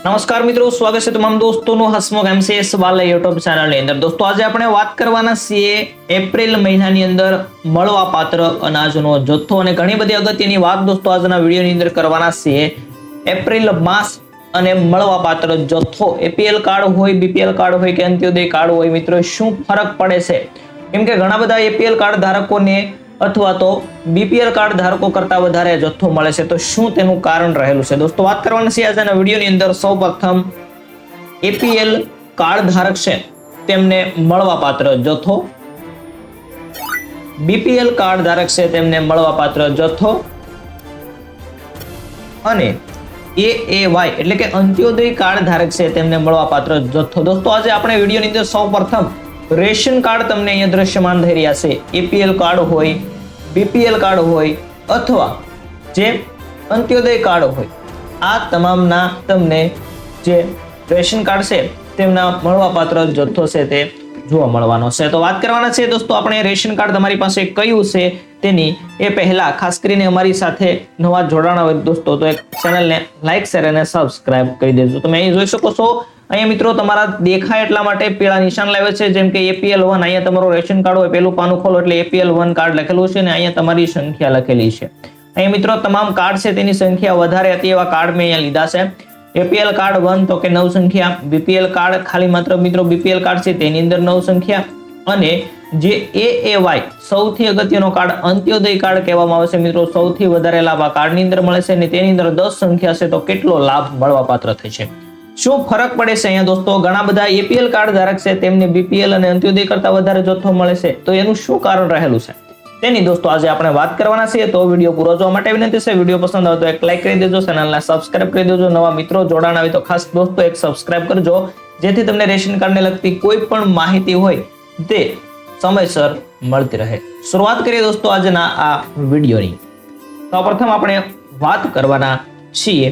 નમસ્કાર મિત્રો, સ્વાગત છે તમામ દોસ્તોનું હસમુખ એમસીએસ વાલા યુટ્યુબ ચેનલની અંદર। દોસ્તો આજે આપણે વાત કરવાના છીએ એપ્રિલ મહિનાની અંદર મળવાપાત્ર અનાજનો જથ્થો અને ઘણી બધી અગત્યની વાત દોસ્તો આજના વિડીયોની અંદર કરવાના છીએ। એપ્રિલ માસ અને મળવાપાત્ર જથ્થો એપીએલ કાર્ડ હોય, બીપીએલ કાર્ડ હોય કે અંત્યોદય કાર્ડ હોય મિત્રો, શું ફરક પડે છે? કેમ કે ઘણા બધા એપીએલ કાર્ડ ધારકોને અથવા તો બીપીએલ કાર્ડ ધારકો કરતા વધારે જથ્થો મળે છે, તો શું તેનું કારણ રહેલું છે? દોસ્તો વાત કરવાની છે આજના વિડીયોની અંદર। સૌપ્રથમ એપીએલ કાર્ડ ધારક છે તેમને મળવાપાત્ર જથ્થો, બીપીએલ કાર્ડ ધારક છે તેમને મળવાપાત્ર જથ્થો અને એએવાય એટલે કે અંત્યોદય કાર્ડ ધારક છે તેમને મળવાપાત્ર જથ્થો। દોસ્તો આજે આપણે વિડીયોની અંદર સૌપ્રથમ રેશન કાર્ડ તમને અહીંયા દ્રશ્યમાન થઈ રહ્યા છે। એપીએલ કાર્ડ હોય, બીપીએલ કાર્ડ હોય અથવા જે અંત્યોદય કાર્ડ હોય, આ તમામના તમને જે રેશન કાર્ડ છે તેમના મળવાપાત્ર જથ્થો છે તે જોવા મળવાનો છે। તો વાત કરવાના છે દોસ્તો આપણે રેશન કાર્ડ તમારી પાસે કયું છે તેની એ પહેલા ખાસ કરીને અમારી સાથે નવા જોડાણા હોય દોસ્તો તો એક ચેનલને લાઈક શેર અને સબસ્ક્રાઇબ કરી દેજો। તમે અહીં જોઈ શકો છો, અહીંયા મિત્રો તમારા દેખાય એટલા માટે પીળા નિશાન લાવે છે, જેમ કે એપીએલ 1 અહીંયા તમારું રેશન કાર્ડ હોય, પેલું પાનું ખોલો એટલે એપીએલ 1 કાર્ડ લખેલું છે અને અહીંયા તમારી સંખ્યા લખેલી છે। અહીંયા મિત્રો તમામ કાર્ડ છે તેની સંખ્યા વધારે હતી એવા કાર્ડ મેં અહીંયા લીધા છે। એપીએલ કાર્ડ 1 તો કે 9 સંખ્યા, બીપીએલ કાર્ડ ખાલી માત્ર મિત્રો બીપીએલ કાર્ડ છે તેની અંદર 9 સંખ્યા અને જે એએવાય સૌથી અગત્યનો કાર્ડ અંત્યોદય કાર્ડ કહેવામાં આવે છે મિત્રો, સૌથી વધારે લાભ આ કાર્ડની અંદર મળે છે અને તેની અંદર 10 સંખ્યા છે, તો કેટલો લાભ મળવાપાત્ર થશે? શું ફરક પડે છે અહીંયા દોસ્તો? ઘણા બધા એપીએલ કાર્ડ ધારક છે તેમને બીપીએલ અને અંત્યોદય કરતા વધારે જથ્થો મળે છે, તો એનું શું કારણ રહેલું છે તેની દોસ્તો આજે આપણે વાત કરવાના છીએ। તો વિડીયો પૂરો જોવા માટે વિનંતી છે, વિડીયો પસંદ આવે તો એક લાઈક કરી દેજો, ચેનલને સબસ્ક્રાઇબ કરી દેજો, નવા મિત્રો જોડાણા હોય તો ખાસ દોસ્તો એક સબસ્ક્રાઇબ કરજો, જેથી તમને રેશન કાર્ડને લગતી કોઈ પણ માહિતી હોય તે સમયસર મળતી રહે। શરૂઆત કરીએ દોસ્તો આજના આ વિડીયોની। સૌપ્રથમ આપણે વાત કરવાના છીએ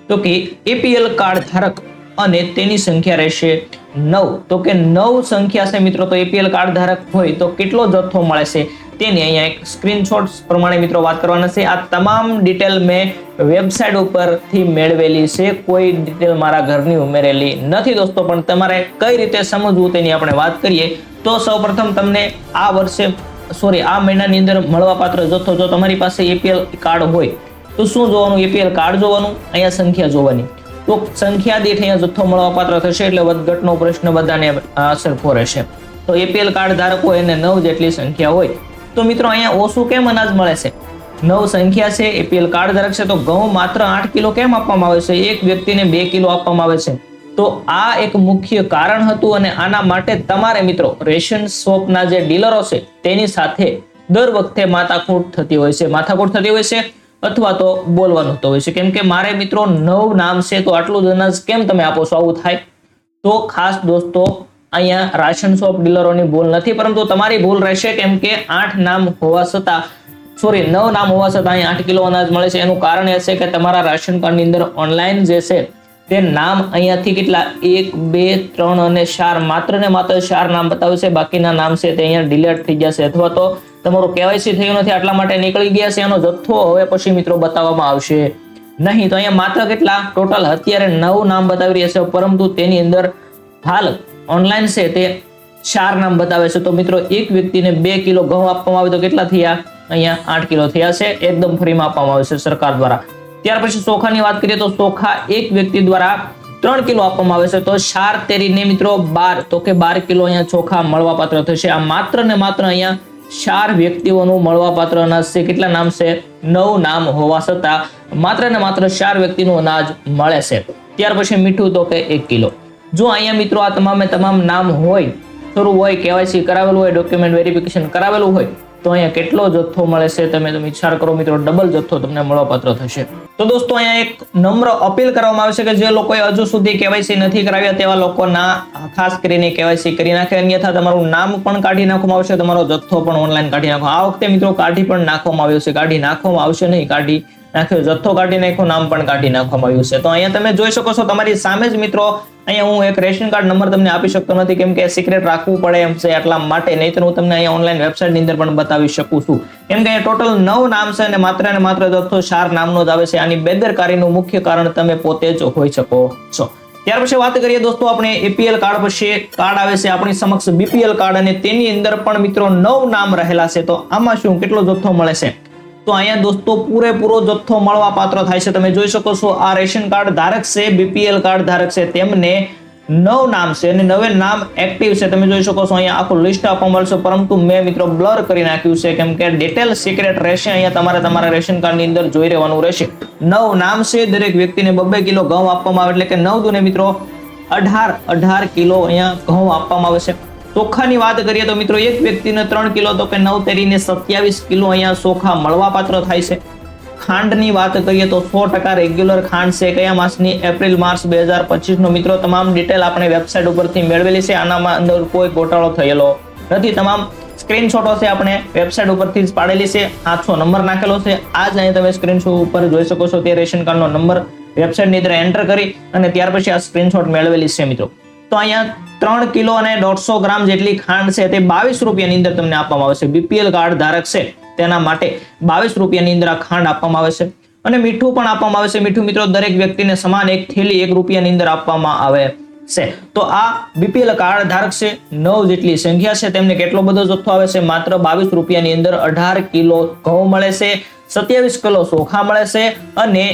તો કે એપીએલ કાર્ડ ધારક અને તેની સંખ્યા રહેશે 9, તો કે 9 સંખ્યા છે મિત્રો। તો એપીએલ કાર્ડ ધારક હોય તો કેટલો જથ્થો મળે છે તેની અહીંયા એક સ્ક્રીનશોટ પ્રમાણે મિત્રો વાત કરવાના છે। આ તમામ ડિટેલ મેં વેબસાઇટ ઉપરથી મેળવેલી છે, કોઈ ડિટેલ મારા ઘરની ઉમેરેલી નથી દોસ્તો, પણ તમારે કઈ રીતે સમજવું તેની આપણે વાત કરીએ તો સૌપ્રથમ તમને આ મહિનાની અંદર મળવાપાત્ર જથ્થો, જો તમારી પાસે એપીએલ કાર્ડ હોય તો શું જોવાનું? એપીએલ કાર્ડ જોવાનું, અહીંયા સંખ્યા જોવાની, તો સંખ્યા દીઠ અહીંયા જથ્થો મળવાપાત્ર થશે એટલે વધઘટનો પ્રશ્ન બધાને સરખો રહેશે। તો એપીએલ કાર્ડ ધારકો એને 9 જેટલી સંખ્યા હોય તો મિત્રો અહીંયા ઓછું કેમ અનાજ મળે છે? 9 સંખ્યા છે, એપીએલ કાર્ડ ધારક છે, તો ઘઉં માત્ર 8 કિલો કેમ આપવામાં આવે છે? એક વ્યક્તિને 2 કિલો આપવામાં આવે છે। તો આ એક મુખ્ય કારણ હતું અને આના માટે તમારે મિત્રો રેશન શોપના જે ડીલરો છે તેની સાથે દર વખતે માથાકૂટ થતી હોય છે અથવા તો બોલવાનું તો હોય છે, કેમ કે મારે મિત્રો 9 નામ છે તો આટલું જ અનાજ કેમ તમે આપો છો? આવું થાય તો ખાસ દોસ્તો અહીંયા રાશન શોપ ડીલરોની ભૂલ નથી, પરંતુ તમારી ભૂલ રહેશે, કેમ કે 9 નામ હોવા છતાં અહીંયા 8 કિલો અનાજ મળે છે। એનું કારણ એ છે કે તમારા રાશન કાર્ડની અંદર ઓનલાઈન જે છે તે નામ અહીંયાથી કેટલા 1, 2, 3 અને 4 માત્ર ને માત્ર 4 નામ બતાવે છે, બાકીના નામ છે તે અહીંયા ડિલીટ થઈ જશે અથવા તો તમારું કેવાયસી થયું નથી આટલા માટે નીકળી ગયા છે, એનો જથ્થો હવે પછી મિત્રો બતાવવામાં આવશે નહીં। તો અહીંયા માત્ર કેટલા ટોટલ અત્યારે 9 નામ બતાવી રહ્યા છે, પરંતુ તેની અંદર હાલ ઓનલાઈન છે તે 4 નામ બતાવે છે। તો મિત્રો એક વ્યક્તિને 2 કિલો ઘઉં આપવામાં આવે તો કેટલા થયા? અહીંયા 8 કિલો થયા છે, એકદમ ફ્રીમાં આપવામાં આવે છે સરકાર દ્વારા। ત્યાર પછી ચોખાની વાત કરીએ તો ચોખા એક વ્યક્તિ દ્વારા 3 કિલો આપવામાં આવે છે, તો 4 તેરીને મિત્રો 12, તો કે 12 કિલો અહીંયા ચોખા મળવાપાત્ર થશે। આ માત્ર ને માત્ર અહીંયા 4 વ્યક્તિઓનું મળવાપાત્ર અનાજ છે। કેટલા નામ છે? 9 નામ હોવા છતાં માત્ર ને માત્ર 4 વ્યક્તિનું અનાજ મળે છે। ત્યાર પછી મીઠું તો કે 1 કિલો। જો અહીંયા મિત્રો આ તમામ નામ હોય, શરૂ હોય, કેવાયસી કરાવેલું હોય, ડોક્યુમેન્ટ વેરિફિકેશન કરાવેલું હોય તો અહીંયા કેટલો જથ્થો મળે છે તમે વિચાર કરો મિત્રો, ડબલ જથ્થો તમને મળવાપાત્ર થશે। તો દોસ્તો અહીંયા એક નમ્ર અપીલ કરવામાં આવે છે કે જે લોકોએ હજુ સુધી કેવાયસી નથી કરાવ્યા તેવા લોકોના ખાસ કરીને કેવાયસી કરી નાખે, અન્યથા તમારું નામ પણ કાઢી નાખવામાં આવશે, તમારો જથ્થો પણ ઓનલાઈન કાઢી નાખો। આ વખતે મિત્રો કાઢી નાખવામાં આવશે નહીં, કાઢી નાખ્યો, જથ્થો કાઢી નાખ્યો, નામ પણ કાઢી નાખવામાં આવ્યું છે। તો અહીંયા તમે જોઈ શકો છો તમારી સામે જ મિત્રો અહીંયા હું એક રેશન કાર્ડ નંબર તમને આપી શકતો નથી, કેમ કે સિક્રેટ રાખવું પડે એમ છે એટલા માટે, નહીતર હું તમને અહીંયા ઓનલાઈન વેબસાઇટની અંદર પણ બતાવી શકું છું, કેમ કે ટોટલ 9 નામ છે અને માત્ર ને માત્ર જથ્થો 4 નામનો જ આવે છે. આની બેદરકારીનું મુખ્ય કારણ તમે પોતે જ હોઈ શકો છો. ત્યાર પછી વાત કરીએ દોસ્તો આપણે એપીએલ કાર્ડ પછી કાર્ડ આવે છે આપણી સમક્ષ બીપીએલ કાર્ડ, અને તેની અંદર પણ મિત્રો 9 નામ રહેલા છે. તો આમાં શું કેટલો જથ્થો મળે છે? તો અહીંયા દોસ્તો પૂરેપૂરો જથ્થો મળવા પાત્ર થાય છે. તમે જોઈ શકો છો આ રેશન કાર્ડ ધારક છે, બીપીએલ કાર્ડ ધારક છે, તેમને 9 નામ છે અને 9 નામ એક્ટિવ છે. તમે જોઈ શકો છો અહીંયા આખું લિસ્ટ આપવામાં મળશે, પરંતુ મેં મિત્રો બ્લર કરી નાખ્યું છે, કેમ કે ડિટેલ સિક્રેટ રહેશે. અહીંયા તમારે તમારા રેશન કાર્ડની અંદર જોઈ રહેવાનું રહેશે. 9 નામ છે, દરેક વ્યક્તિને 2 કિલો ઘઉં આપવામાં આવે, એટલે કે 9 દુને મિત્રો 18 કિલો અહીંયા ઘઉં આપવામાં આવે છે. ચોખાની વાત કરીએ તો મિત્રો એક વ્યક્તિને 3 કિલો, તો કે 9 તેરીને 27 કિલો અહીંયા ચોખા મળવા પાત્ર થાય છે. ખાંડની વાત કરીએ તો 100% રેગ્યુલર ખાંડ છે. કયા માસની? એપ્રિલ માર્ચ 2025 નો મિત્રો તમામ ડિટેલ આપણે વેબસાઇટ ઉપરથી મેળવેલી છે. આનામાં અંદર કોઈ ગોટાળો થયેલો નથી. તમામ સ્ક્રીનશોટો છે આપણે વેબસાઇટ ઉપરથી જ પાડેલી છે. 800 નંબર નાખેલો છે. આ જ અહીં તમે સ્ક્રીનશોટ ઉપર જોઈ શકો છો તે રેશન કાર્ડનો નંબર વેબસાઇટની અંદર એન્ટર કરી અને ત્યાર પછી આ સ્ક્રીનશોટ મેળવેલી છે મિત્રો. તો અહીંયા 3 કિલો અને 150 ગ્રામ જેટલી ખાંડ છે તે 22 રૂપિયાની અંદર તમને આપવામાં આવે છે. બીપીએલ કાર્ડ ધારક છે તેના માટે 22 રૂપિયાની અંદર આ ખાંડ આપવામાં આવે છે. અને મીઠું પણ આપવામાં આવે છે. મીઠું મિત્રો દરેક વ્યક્તિને સમાન એક થેલી 1 રૂપિયાની અંદર આપવામાં આવે છે. તો આ બીપીએલ કાર્ડ ધારક છે, 9 જેટલી સંખ્યા છે, તેમને કેટલો બધો જથ્થો આવે છે? માત્ર 22 રૂપિયાની અંદર 18 કિલો ઘઉં મળે છે, 27 કિલો ચોખા મળે છે અને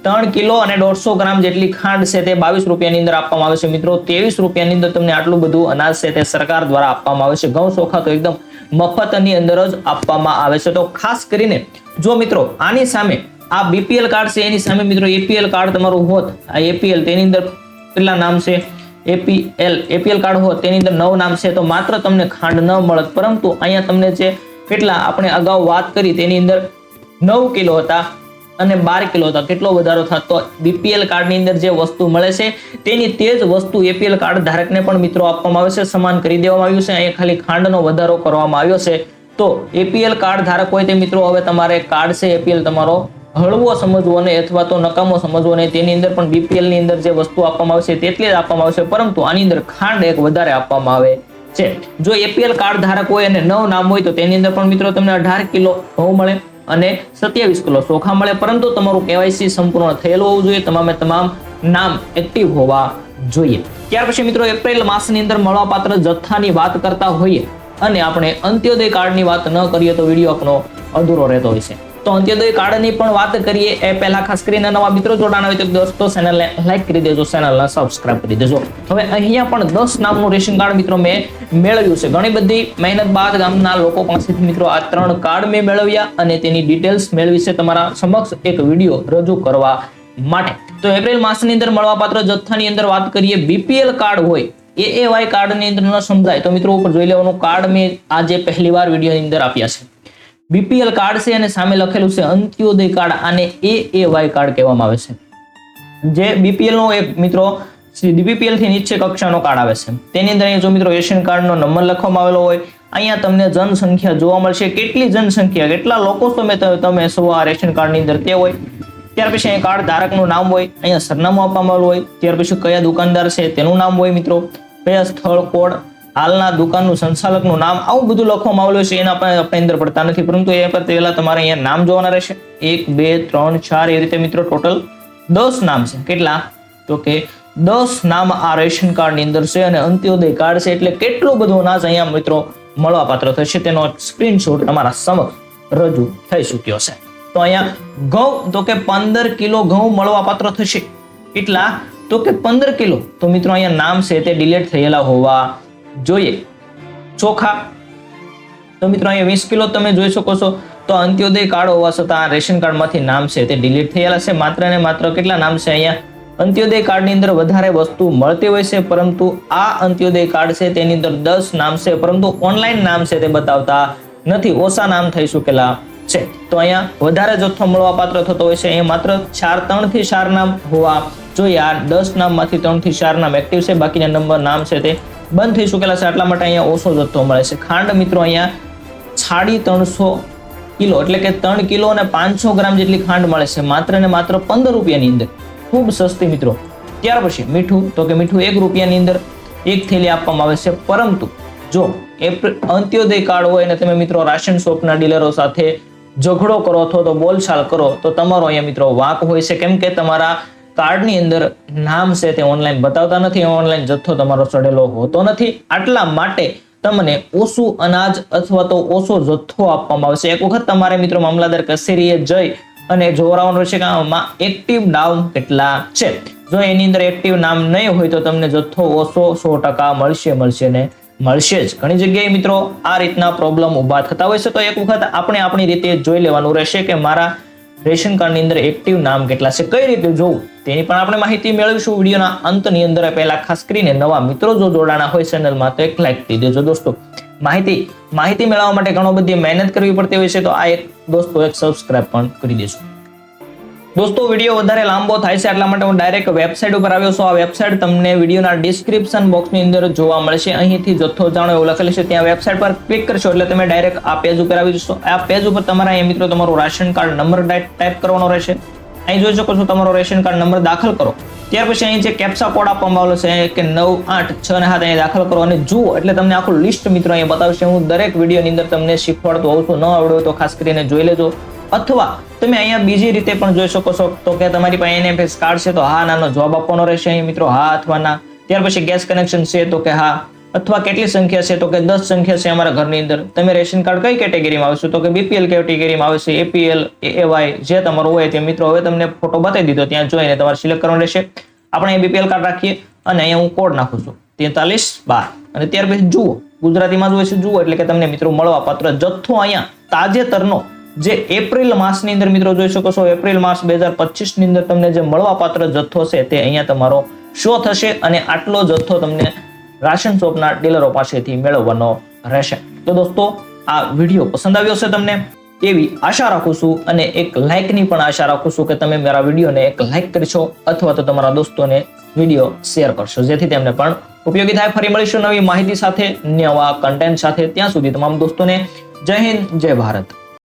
3 કિલો અને 150 ગ્રામ જેટલી ખાંડ છે તે 22 રૂપિયાની અંદર આપવામાં આવે છે. મિત્રો 23 રૂપિયાની અંદર તમને આટલું બધું અનાજ છે તે સરકાર દ્વારા આપવામાં આવે છે. ઘઉં ચોખા તો એકદમ મફતની અંદર જ આપવામાં આવે છે. તો ખાસ કરીને જો મિત્રો આની સામે આ બીપીએલ કાર્ડ છે એની સામે મિત્રો એપીએલ કાર્ડ તમારું હોત, આ એપીએલ તેની અંદર કેટલા નામ છે? એપીએલ કાર્ડ હોત તેની અંદર 9 નામ છે, તો માત્ર તમને ખાંડ ન મળત, પરંતુ અહીંયા તમને જે કેટલા આપણે અગાઉ વાત કરી તેની અંદર 9 કિલો હતા અને 12 કિલો હતા. કેટલો વધારો થતો? બીપીએલ કાર્ડની અંદર જે વસ્તુ મળે છે તેની તે જ વસ્તુ એપીએલ કાર્ડ ધારકને પણ મિત્રો આપવામાં આવે છે, સમાન કરી દેવામાં આવ્યું છે. અહીંયા ખાલી ખાંડનો વધારો કરવામાં આવ્યો છે. તો એપીએલ કાર્ડ ધારક હોય તે મિત્રો હવે તમારે કાર્ડ છે એપીએલ તમારો હળવો સમજવો નહીં અથવા તો નકામો સમજવો નહીં. તેની અંદર પણ બીપીએલ ની અંદર જે વસ્તુ આપવામાં આવે છે તેટલી જ આપવામાં આવે છે, પરંતુ આની અંદર ખાંડ એક વધારે આપવામાં આવે છે. જો એપીએલ કાર્ડ ધારક હોય અને 9 નામ હોય તો તેની અંદર પણ મિત્રો તમને 18 કિલો ઘઉં મળે અને 27 કિલો ચોખા મળે, પરંતુ તમારું કેવાયસી સંપૂર્ણ થયેલું હોવું જોઈએ, તમામ નામ એક્ટિવ હોવા જોઈએ. ત્યાર પછી મિત્રો એપ્રિલ માસની અંદર મળવાપાત્ર જથ્થાની વાત કરતા હોઈએ અને આપણે અંત્યોદય કાર્ડની વાત ન કરીએ તો વિડીયો આપણો અધૂરો રહેતો હોય છે. તો અંત્યોદય કાર્ડની પણ વાત કરીએ એ પહેલા ખાસ કરીને નવા મિત્રો જોડાના હોય તો દોસ્તો ચેનલને લાઈક કરી દેજો, ચેનલને સબસ્ક્રાઇબ કરી દેજો. હવે અહીંયા પણ 10 નામનું રેશન કાર્ડ મિત્રો મેં મેળવ્યું છે. ઘણી બધી મહેનત બાદ ગામના લોકો પાસેથી મિત્રો આ 3 કાર્ડ મેં મેળવ્યા અને તેની ડિટેલ્સ મેળવી છે તમારા સમક્ષ એક વિડીયો રજૂ કરવા માટે. તો એપ્રિલ માસની અંદર મળવાપાત્ર જથ્થાની અંદર વાત કરીએ, બીપીએલ કાર્ડ હોય એએવાય કાર્ડની અંદર ન સમજાય તો મિત્રો ઉપર જોઈ લેવાનું. કાર્ડ મેં આજે પહેલીવાર વિડીયોની અંદર આપ્યા છે. બીપીએલ કાર્ડ છે અને સામે લખેલું છે અંત્યોદય કાર્ડ, આને એએવાય કાર્ડ કહેવામાં આવે છે. જે બીપીએલ નો એક મિત્રો બીપીએલ થી નીચે કક્ષાનો કાર્ડ આવે છે તેની અંદર અહીંયા જો મિત્રો રેશન કાર્ડનો નંબર લખવામાં આવેલો હોય, અહીંયા તમને જનસંખ્યા જોવા મળશે, કેટલી જનસંખ્યા, કેટલા લોકો તમે સૌ આ રેશન કાર્ડની અંદર તે હોય. ત્યાર પછી અહીં કાર્ડ ધારકનું નામ હોય, અહીંયા સરનામું આપવામાં આવેલું હોય, ત્યાર પછી કયા દુકાનદાર છે તેનું નામ હોય મિત્રો, કયા સ્થળ કોડ, હાલના દુકાનનું સંચાલકનું નામ, આવું બધું લખવામાં આવેલું છે. એના આપણે અંદર પડતા નથી, પરંતુ એ પર પહેલા તમારે અહીંયા નામ જોવાના રહેશે. 1 2 3 4 એ રીતે મિત્રો ટોટલ 10 નામ છે. કેટલા? તો કે 10 નામ આ રેશન કાર્ડની અંદર છે અને અંત્યોદય કાર્ડ છે, એટલે કેટલું બધું અનાજ અહીંયા મિત્રો મળવાપાત્ર થશે તેનો સ્ક્રીનશોટ તમારા સમક્ષ રજૂ થઈ ચૂક્યો છે. તો અહીંયા ઘઉં તો કે 15 કિલો ઘઉં મળવાપાત્ર થશે. કેટલા? તો કે 15 કિલો. તો મિત્રો અહીંયા નામ છે તે ડિલીટ થયેલા હોવા જોઈએ. ચોખા તો મિત્રો અહીંયા 20 કિલો તમે જોઈ શકો છો. તો અંત્યોદય કાર્ડ હોવા છતાં આ રેશન કાર્ડમાંથી નામ છે તે ડિલીટ થયેલા છે. માત્ર ને માત્ર કેટલા નામ છે અહીંયા? અંત્યોદય કાર્ડની અંદર વધારે વસ્તુ મળતી હોય છે, પરંતુ આ અંત્યોદય કાર્ડ છે તેની અંદર 10 નામ છે, પરંતુ ઓનલાઈન નામ છે તે બતાવતા નથી, ઓછા નામ થઈ ચૂકેલા છે. તો અહીંયા વધારે જથ્થો મળવાપાત્ર થતો હોય છે. અહીંયા માત્ર 3 થી 4 નામ હોવા જોઈએ. આ 10 નામમાંથી 3 થી 4 નામ એક્ટિવ છે, બાકીના નંબર નામ છે તે બંધ થઈ ચૂકેલા છે, એટલા માટે અહીંયા ઓછો જથ્થો મળે છે. ખાંડ મિત્રો અહીંયા 350 કિલો એટલે કે 3 કિલો અને 500 ગ્રામ જેટલી ખાંડ મળે છે, માત્ર ને માત્ર 15 રૂપિયાની અંદર, ખૂબ સસ્તી મિત્રો. ત્યાર પછી મીઠું, તો કે મીઠું 1 રૂપિયાની અંદર 1 થેલી આપવામાં આવે છે. પરંતુ જો અંત્યોદય કાર્ડ હોય અને તમે મિત્રો રાશન શોપના ડીલરો સાથે ઝઘડો કરો અથવા તો બોલચાલ કરો તો તમારો અહીંયા મિત્રો વાંક હોય છે, કેમ કે તમારા કાર્ડની અંદર નામ છે તે ઓનલાઈન બતાવતા નથી, ઓનલાઈન જથ્થો તમારો ચડેલો હોતો નથી. આટલા માટે તમને ઓછું અનાજ અથવા તો ઓછો જથ્થો આપવામાં આવશે. એક વખત તમારે મિત્રો મામલતદાર કચેરીએ જઈ અને જોવરાવાનું છે કે આમાં એક્ટિવ નામ કેટલા છે. જો એની અંદર એક્ટિવ નામ નહીં હોય તો તમને જથ્થો ઓછો 100% મળશે જ. ઘણી જગ્યાએ મિત્રો આ રીતના પ્રોબ્લેમ ઊભા થતા હોય છે, તો એક વખત આપણે આપણી રીતે જોઈ લેવાનું રહેશે કે મારા રેશન કાર્ડની અંદર એક્ટિવ નામ કેટલા છે, કઈ રીતે જોવું તેની પણ આપણે માહિતી મેળવીશું વિડીયોના અંતની અંદર. પહેલા ખાસ કરીને નવા મિત્રો જો જોડાણા હોય ચેનલમાં તો એક લાઈક કરી દેજો દોસ્તો. માહિતી મેળવવા માટે ઘણો બધી મહેનત કરવી પડતી હોય છે, તો આ એક સબસ્ક્રાઇબ પણ કરી દેજો. દોસ્તો વિડીયો વધારે લાંબો થાય છે એટલા માટે હું ડાયરેક્ટ વેબસાઇટ ઉપર આવ્યો છું. આ વેબસાઇટ તમને વિડીયોના ડિસ્ક્રિપ્શન બોક્સની અંદર જોવા મળશે. અહીંથી જથ્થો જાણો એવું લખેલું છે, ત્યાં વેબસાઇટ પર ક્લિક કરશો એટલે તમે ડાયરેક્ટ આ પેજ ઉપર આવી જશો. આ પેજ ઉપર તમારા અહીંયા મિત્રો તમારો રાશન કાર્ડ નંબર ટાઈપ કરવાનો રહેશે. અહીં જોઈ શકો છો તમારો રેશન કાર્ડ નંબર દાખલ કરો. ત્યાર પછી અહીં જે કેપ્ચા કોડ આપવામાં આવેલો છે કે 986 અને 7 અહીં દાખલ કરો અને જુઓ એટલે તમને આખું લિસ્ટ મિત્રો અહીંયા બતાવશે. હું દરેક વિડીયોની અંદર તમને શીખવાડતો હોઉં છું, ન આવડે તો ખાસ કરીને જોઈ લેજો. અથવા તમે અહીંયા બીજી રીતે પણ જોઈ શકો છો, તો કે તમારી પાસે NFS કાર્ડ છે તો હા નાનો જવાબ આપવાનો રહેશે અહીં મિત્રો, હા અથવા ના. ત્યાર પછી ગેસ કનેક્શન છે તો કે હા, અથવા કેટલી સંખ્યા છે તો કે 10 સંખ્યા છે અમારા ઘરની અંદર. તમે રેશન કાર્ડ કઈ કેટેગરીમાં આવશે તો કે BPL કેટેગરીમાં આવશે, APL, AY જે તમારું હોય તે મિત્રો હવે તમને ફોટો બતાવી દીધો, ત્યાં જોઈને તમારે સિલેક્ટ કરવાનું રહેશે. આપણે અહીં BPL કાર્ડ રાખીએ અને અહીંયા હું કોડ નાખું છું 4312 અને ત્યાર પછી જુઓ, ગુજરાતીમાં જ હોય છે જુઓ એટલે કે તમને મિત્રો મળવા પાત્ર જથ્થો અહીંયા તાજેતરનો જે એપ્રિલ માસની અંદર મિત્રો જોઈ શકો છો, એપ્રિલ માસ 2025 ની અંદર તમને જે મળવા પાત્ર જથ્થો છે તે અહીંયા તમારો શો થશે અને આટલો જથ્થો તમને રાશન શોપના ડીલરો પાસેથી મેળવવાનો રહેશે. તો દોસ્તો આ વિડીયો પસંદ આવ્યો છે તમને એવી આશા રાખું છું અને એક લાઇકની પણ આશા રાખું છું કે તમે મારા વિડીયોને એક લાઇક કરશો અથવા તો તમારા દોસ્તોને વિડીયો શેર કરશો, જેથી તેમને પણ ઉપયોગી થાય. ફરી મળીશું નવી માહિતી સાથે, નવા કન્ટેન્ટ સાથે. ત્યાં સુધી તમામ દોસ્તોને જય હિન્દ, જય ભારત.